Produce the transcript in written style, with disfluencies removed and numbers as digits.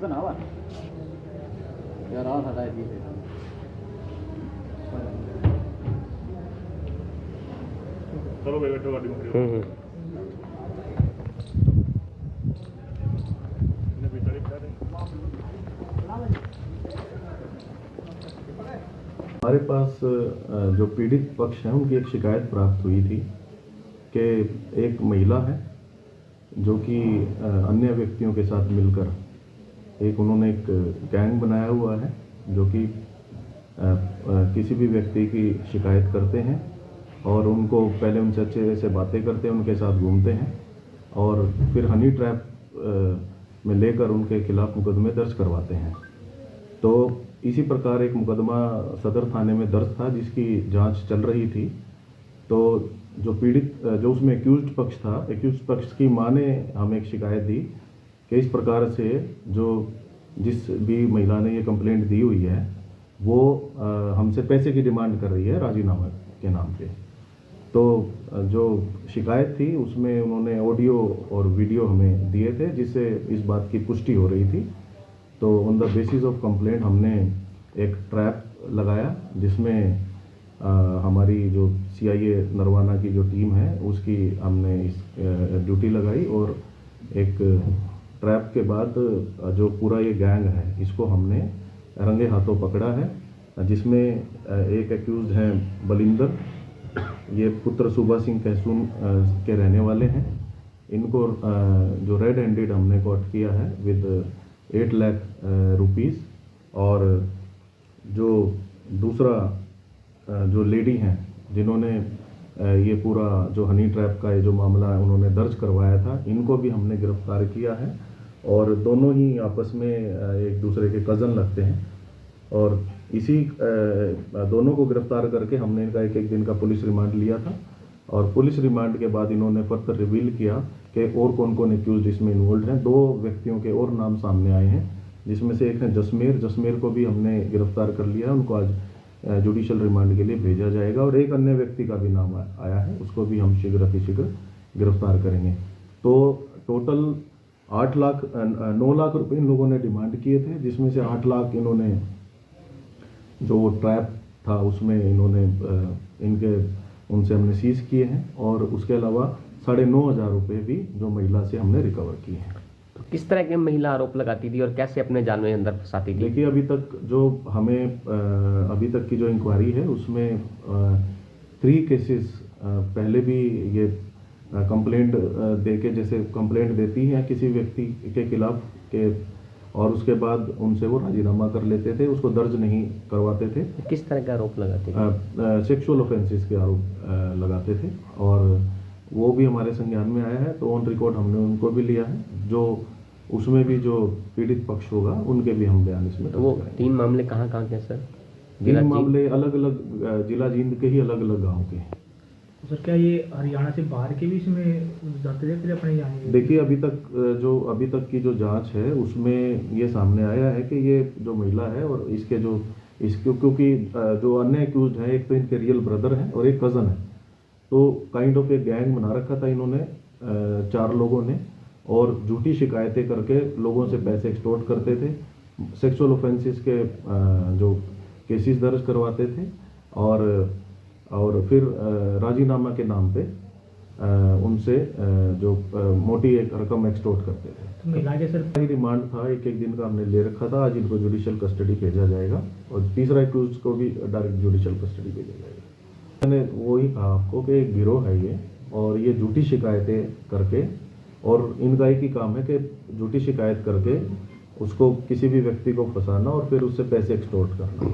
तो ना हुआ यार और हटाए दिए चलो भाई बैठो गाड़ी में हमारे पास जो पीड़ित पक्ष है उनकी एक शिकायत प्राप्त हुई थी कि एक महिला है जो कि अन्य व्यक्तियों के साथ मिलकर उन्होंने एक गैंग बनाया हुआ है जो कि किसी भी व्यक्ति की शिकायत करते हैं और उनको पहले उनसे अच्छे से बातें करते हैं, उनके साथ घूमते हैं और फिर हनी ट्रैप में लेकर उनके खिलाफ मुकदमे दर्ज करवाते हैं। तो इसी प्रकार एक मुकदमा सदर थाने में दर्ज था जिसकी जांच चल रही थी। तो जो पीड़ित जो उसमें एक्यूज्ड पक्ष था, एक्यूज्ड पक्ष की मां ने हमें एक शिकायत दी कि इस प्रकार से जिस भी महिला ने ये कंप्लेंट दी हुई है वो हमसे पैसे की डिमांड कर रही है राजीनामा के नाम पे। तो जो शिकायत थी उसमें उन्होंने ऑडियो और वीडियो हमें दिए थे जिससे इस बात की पुष्टि हो रही थी। तो on the basis of complaint हमने एक ट्रैप लगाया जिसमें हमारी जो CIA नरवाना की जो टीम है उसकी हमने इस ड्यूटी लगाई और एक ट्रैप के बाद जो पूरा ये गैंग है इसको हमने रंगे हाथों पकड़ा है, जिसमें एक एक्यूज हैं बलिंदर, ये पुत्र सुबा सिंह कैसून के रहने वाले हैं। इनको जो रेड हैंडेड हमने कॉट किया है विद 8 लाख रुपीस। और जो दूसरा जो लेडी हैं जिन्होंने ये पूरा जो हनी ट्रैप का ये जो मामला है उन्होंने दर्ज करवाया था, इनको भी हमने गिरफ्तार किया है और दोनों ही आपस में एक दूसरे के कज़न लगते हैं। और इसी दोनों को गिरफ्तार करके हमने इनका एक दिन का पुलिस रिमांड लिया था और पुलिस रिमांड के बाद इन्होंने फर्दर रिवील किया कि और कौन कौन एक्यूज इसमें इन्वॉल्व हैं। 2 व्यक्तियों के और नाम सामने आए हैं जिसमें से एक है जसमेर को भी हमने गिरफ्तार कर लिया है, उनको आज जुडिशियल रिमांड के लिए भेजा जाएगा। और एक अन्य व्यक्ति का भी नाम आया है, उसको भी हम शीघ्र गिरफ्तार करेंगे। तो टोटल 9 लाख रुपए इन लोगों ने डिमांड किए थे, जिसमें से 8 लाख इन्होंने जो ट्रैप था उसमें इन्होंने उनसे हमने सीज किए हैं और उसके अलावा 9,500 रुपये भी जो महिला से हमने रिकवर किए हैं। तो किस तरह के महिला आरोप लगाती थी और कैसे अपने जान में अंदर फंसाती थी? देखिए अभी तक जो हमें अभी तक की जो इंक्वायरी है उसमें 3 केसेस पहले भी ये कंप्लेंट देके जैसे कंप्लेंट देती हैं किसी व्यक्ति के खिलाफ के और उसके बाद उनसे वो राजीनामा कर लेते थे, उसको दर्ज नहीं करवाते थे। किस तरह के आरोप लगाते थे? सेक्सुअल ऑफेंसेस के आरोप लगाते थे और वो भी हमारे संज्ञान में आया है। तो ऑन रिकॉर्ड हमने उनको भी लिया है, जो उसमें भी जो पीड़ित पक्ष होगा उनके भी हम बयान इसमें तो वो 3 मामले कहाँ के सर? 3 मामले अलग अलग जिला जींद के ही अलग अलग गाँव के हैं। सर क्या ये हरियाणा से बाहर के भी इसमें जाते थे अपने यहाँ? देखिए अभी तक की जो जांच है उसमें ये सामने आया है कि ये जो महिला है और इसके क्योंकि जो अन्य एक्यूज्ड है एक तो इनके रियल ब्रदर हैं और एक कज़न है, तो काइंड ऑफ एक गैंग बना रखा था इन्होंने 4 लोगों ने और झूठी शिकायतें करके लोगों से पैसे एक्सटॉर्ट करते थे, सेक्सुअल ऑफेंसेस के जो केसेस दर्ज करवाते थे और फिर राजीनामा के नाम पे उनसे जो मोटी एक रकम एक्सटॉर्ट करते थे। तो महिला के सर रिमांड था, एक दिन का हमने ले रखा था, आज इनको जुडिशियल कस्टडी भेजा जाएगा और तीसरा एक्यूज को भी डायरेक्ट जुडिशियल कस्टडी भेजा जाएगा। मैंने वही कहा आपको कि एक गिरोह है ये और ये झूठी शिकायतें करके और इनका एक ही काम है कि झूठी शिकायत करके उसको किसी भी व्यक्ति को फंसाना और फिर उससे पैसे एक्सटॉर्ट करना।